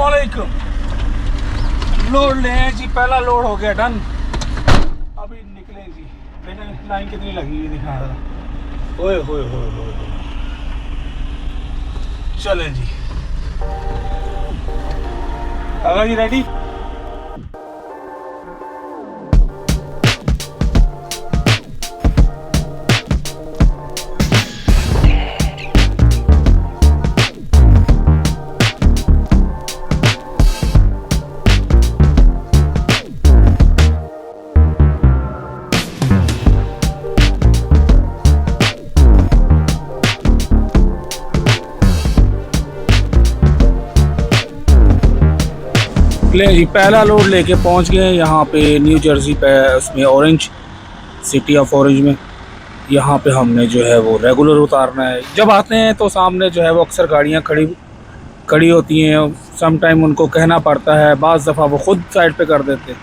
अस्सलामुअलैकुम। लोड ले हैं जी, पहला लोड हो गया डन। अभी निकले जी, मैंने लाइन कितनी लगी हुई दिखा रहा। ओए होए होए होए, चले जी। अगर जी रेडी। ले जी, पहला लोड लेके पहुंच गए यहाँ पे न्यू जर्सी पे, उसमें ऑरेंज सिटी ऑफ ऑरेंज में। यहाँ पे हमने जो है वो रेगुलर उतारना है। जब आते हैं तो सामने जो है वो अक्सर गाड़ियाँ खड़ी होती हैं। सम टाइम उनको कहना पड़ता है, बाज़ दफ़ा वो ख़ुद साइड पे कर देते।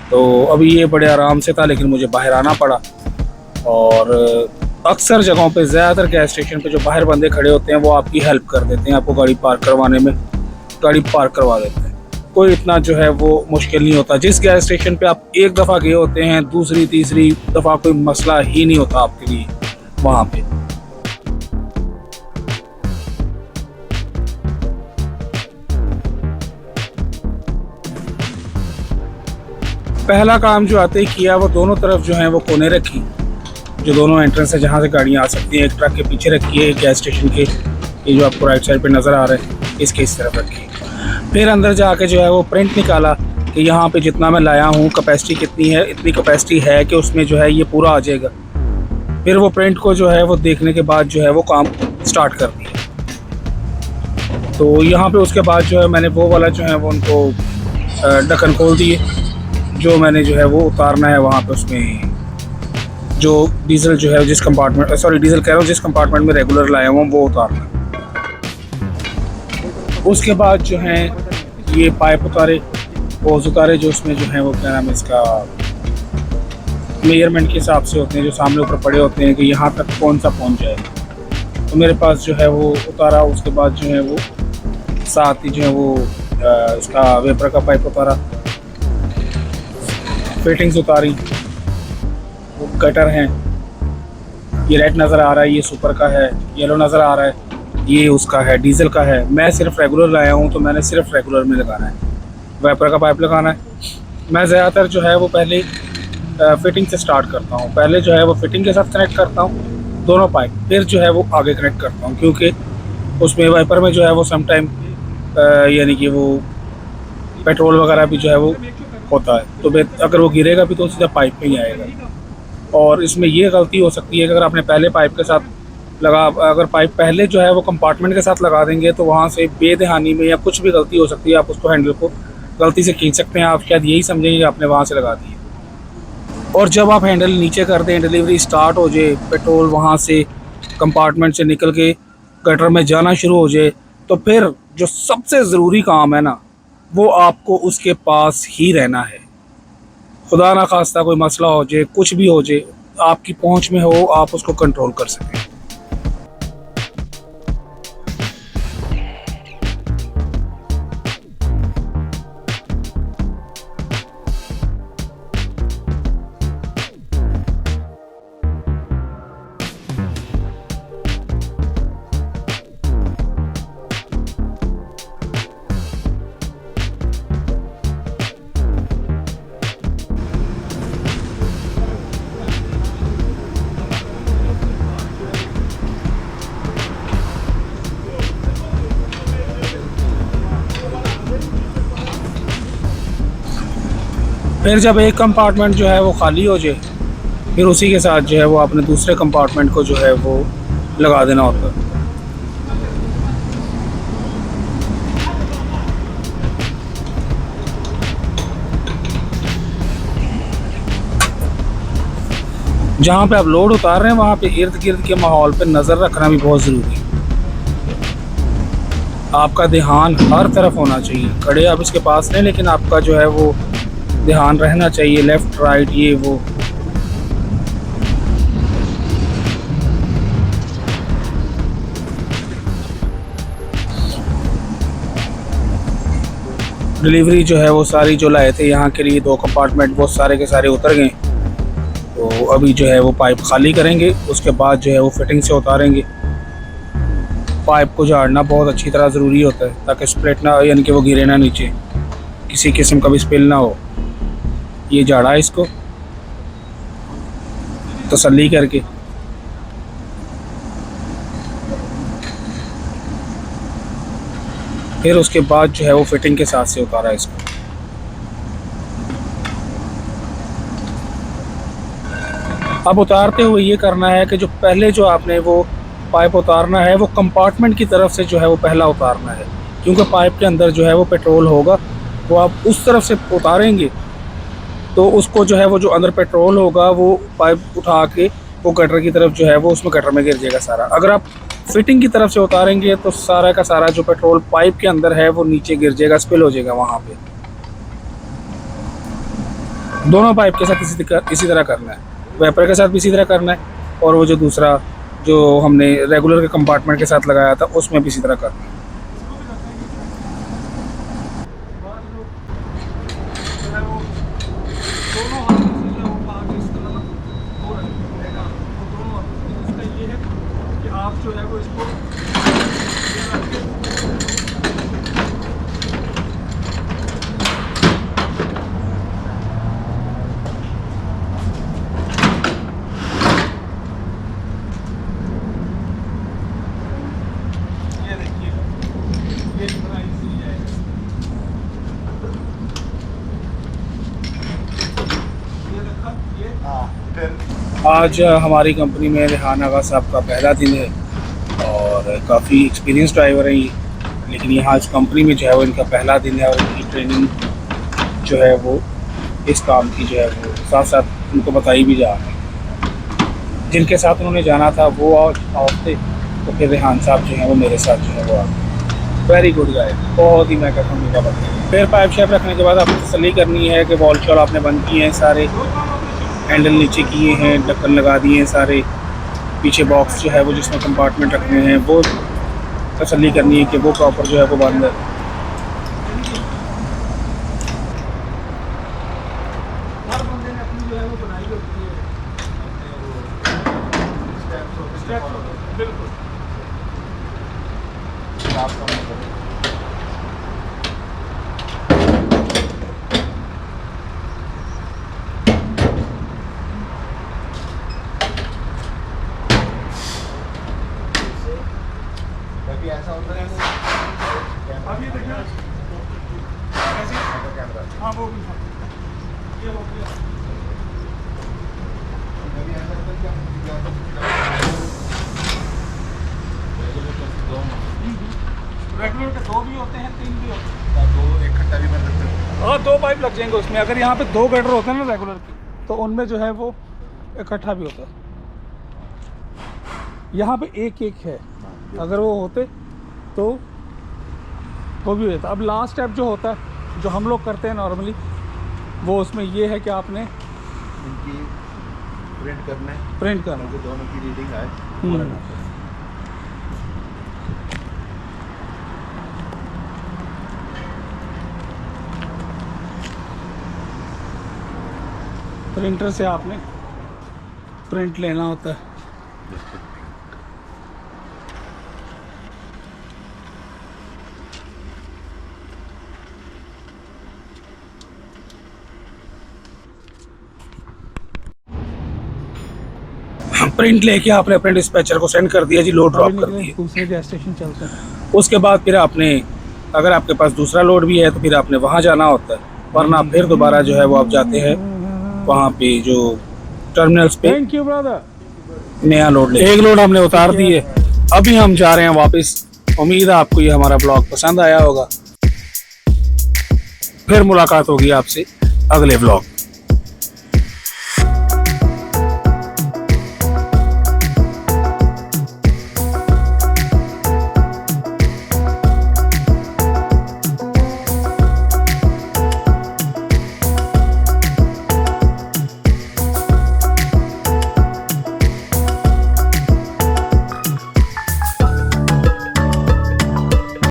तो अभी ये बड़े आराम से था, लेकिन मुझे बाहर आना पड़ा। और अक्सर जगहों पे, ज़्यादातर गैस स्टेशन पे जो बाहर बंदे खड़े होते हैं वो आपकी हेल्प कर देते हैं, आपको गाड़ी पार्क करवाने में गाड़ी पार्क करवा देते हैं। कोई इतना जो है वो मुश्किल नहीं होता। जिस गैस स्टेशन पे आप एक दफ़ा गए होते हैं, दूसरी तीसरी दफ़ा कोई मसला ही नहीं होता आपके लिए वहाँ पे। पहला काम जो आते ही किया, वो दोनों तरफ जो है वो कोने रखी, जो दोनों एंट्रेंस है जहाँ से गाड़ियाँ आ सकती हैं। एक ट्रक के पीछे रखी है गैस स्टेशन के, ये जो आपको राइट साइड पे नज़र आ रहा है, इसके इस तरफ रखी। फिर अंदर जाके जो है वो प्रिंट निकाला कि यहाँ पे जितना मैं लाया हूँ कैपेसिटी कितनी है, इतनी कैपेसिटी है कि उसमें जो है ये पूरा आ जाएगा। फिर वो प्रिंट को जो है वो देखने के बाद जो है वो काम स्टार्ट कर दिया। तो यहाँ पे उसके बाद जो है मैंने वो वाला जो है वो उनको ढक्कन खोल दिए, जो मैंने जो है वो उतारना है वहाँ पे। उसमें जो डीजल जो है जिस कंपार्टमेंट, सॉरी डीजल कह रहा हूँ, जिस कंपार्टमेंट में रेगुलर लाया हुआ वो उतारना। उसके बाद जो है ये पाइप उतारे, पोज उतारे, जो उसमें जो है वो क्या नाम है इसका, मेजरमेंट के हिसाब से होते हैं, जो सामने ऊपर पड़े होते हैं कि यहाँ तक कौन सा पहुँच जाएगा। तो मेरे पास जो है वो उतारा। उसके बाद जो है वो साथ ही जो है वो उसका वेपर का पाइप उतारा, फिटिंग्स उतारी। वो गटर हैं, ये रेड नज़र आ रहा है, ये सुपर का है। येलो नज़र आ रहा है, ये उसका है, डीजल का है। मैं सिर्फ रेगुलर लाया हूँ तो मैंने सिर्फ रेगुलर में लगाना है, वेपर का पाइप लगाना है। मैं ज़्यादातर जो है वो पहले फिटिंग से स्टार्ट करता हूँ। पहले जो है वो फिटिंग के साथ कनेक्ट करता हूँ दोनों पाइप, फिर जो है वो आगे कनेक्ट करता हूँ, क्योंकि उसमें वाइपर में जो है वो सम टाइम यानी कि वो पेट्रोल वगैरह भी जो है वो होता है, तो अगर वो गिरेगा भी तो सीधा पाइप में ही आएगा। और इसमें ये गलती हो सकती है कि अगर आपने पहले पाइप के साथ अगर पाइप पहले जो है वो कंपार्टमेंट के साथ लगा देंगे तो वहाँ से बेदहानी में या कुछ भी गलती हो सकती है। आप उसको हैंडल को गलती से खींच सकते हैं, आप शायद यही समझेंगे कि आपने वहाँ से लगा दी है। और जब आप हैंडल नीचे कर दें, डिलीवरी स्टार्ट हो जाए, पेट्रोल वहाँ से कंपार्टमेंट से निकल के गटर में जाना शुरू हो जाए, तो फिर जो सबसे ज़रूरी काम है ना, वो आपको उसके पास ही रहना है। खुदा ना खास्ता कोई मसला हो जाए, कुछ भी हो जाए, आपकी पहुँच में हो, आप उसको कंट्रोल कर सकें। फिर जब एक कंपार्टमेंट जो है वो खाली हो जाए, फिर उसी के साथ जो है वो अपने दूसरे कंपार्टमेंट को जो है वो लगा देना होता है। जहाँ पे आप लोड उतार रहे हैं वहाँ पे इर्द गिर्द के माहौल पे नज़र रखना भी बहुत ज़रूरी है। आपका ध्यान हर तरफ होना चाहिए। खड़े आप इसके पास नहीं, लेकिन आपका जो है वो ध्यान रहना चाहिए लेफ़्ट राइट ये वो। डिलीवरी जो है वो सारी जो लाए थे यहाँ के लिए 2 कंपार्टमेंट वो सारे के सारे उतर गए। तो अभी जो है वो पाइप खाली करेंगे, उसके बाद जो है वो फिटिंग से उतारेंगे। पाइप को झाड़ना बहुत अच्छी तरह ज़रूरी होता है ताकि स्प्लिट ना, यानी कि वो गिरे ना नीचे, किसी किस्म का भी स्पिल ना हो। ये झाड़ा इसको तसल्ली करके। फिर उसके बाद जो है वो फिटिंग के साथ से उतारा इसको। अब उतारते हुए ये करना है कि जो पहले जो आपने वो पाइप उतारना है वो कंपार्टमेंट की तरफ से जो है वो पहला उतारना है, क्योंकि पाइप के अंदर जो है वो पेट्रोल होगा। वो आप उस तरफ से उतारेंगे तो उसको जो है वो जो अंदर पेट्रोल होगा वो पाइप उठा के वो गटर की तरफ जो है वो उसमें गटर में गिर जाएगा सारा। अगर आप फिटिंग की तरफ से उतारेंगे तो सारा का सारा जो पेट्रोल पाइप के अंदर है वो नीचे गिर जाएगा, स्पिल हो जाएगा वहाँ पे। दोनों पाइप के साथ इसी तरह करना है, वेपर के साथ भी इसी तरह करना है, और वो जो दूसरा जो हमने रेगुलर के कंपार्टमेंट के साथ लगाया था उसमें भी इसी तरह करना है। आप जो है वो इसको आज हमारी कंपनी में रेहान आगा साहब का पहला दिन है और काफ़ी एक्सपीरियंस ड्राइवर हैं ये, लेकिन यहाँ इस कंपनी में जो है वो इनका पहला दिन है और इनकी ट्रेनिंग जो है वो इस काम की जो है वो साथ साथ उनको बताई भी जा रही है। जिनके साथ उन्होंने जाना था वो ऑफ थे, तो फिर रेहान साहब जो हैं वो मेरे साथ जो है वो आ वेरी गुड गाय, बहुत ही मैं कहता हूँ मेरा बता। फिर पाइप शेप रखने के बाद आपको तसल्ली करनी है कि वॉल शॉल आपने बंद किए हैं, सारे हैंडल नीचे किए हैं, ढक्कन लगा दिए हैं सारे, पीछे बॉक्स जो है वो जिसमें कंपार्टमेंट रखने हैं वो तसल्ली करनी है कि वो प्रॉपर जो है वो बंद है। हर बंदे ने अपनी जो है वो बनाई होती है बिल्कुल। ऐसा होता है अब ये देखना कैसे, हाँ वो भी ये हो गया। रेगुलर के 2 भी होते हैं, 3 भी होते हैं, 2 इकट्ठा भी बन सकते हैं। हाँ 2 पाइप लग जाएंगे उसमें। अगर यहाँ पे 2 गटर होते हैं ना रेगुलर के, तो उनमें जो है वो इकट्ठा भी होता है। यहाँ पे एक एक है, अगर वो होते तो वो भी होता। अब लास्ट स्टेप जो होता है जो हम लोग करते हैं नॉर्मली, वो उसमें ये है कि आपने इनकी प्रिंट करना है, प्रिंट करना, जो दोनों की रीडिंग आए। प्रिंटर से आपने प्रिंट लेना होता है। प्रिंट लेके आपने अपने डिस्पैचर को सेंड कर दिया जी, लोड ड्रॉप कर दिया। दूसरे गैस स्टेशन चलते हैं। उसके बाद फिर आपने, अगर आपके पास दूसरा लोड भी है तो फिर आपने वहाँ जाना होता है, वरना फिर दोबारा जो है वो आप जाते हैं वहाँ पे जो टर्मिनल्स पे। Thank you brother. नया लोड ले, एक लोड हमने उतार दिए, अभी हम जा रहे हैं वापस। उम्मीद है आपको ये हमारा ब्लॉग पसंद आया होगा। फिर मुलाकात होगी आपसे अगले ब्लॉग।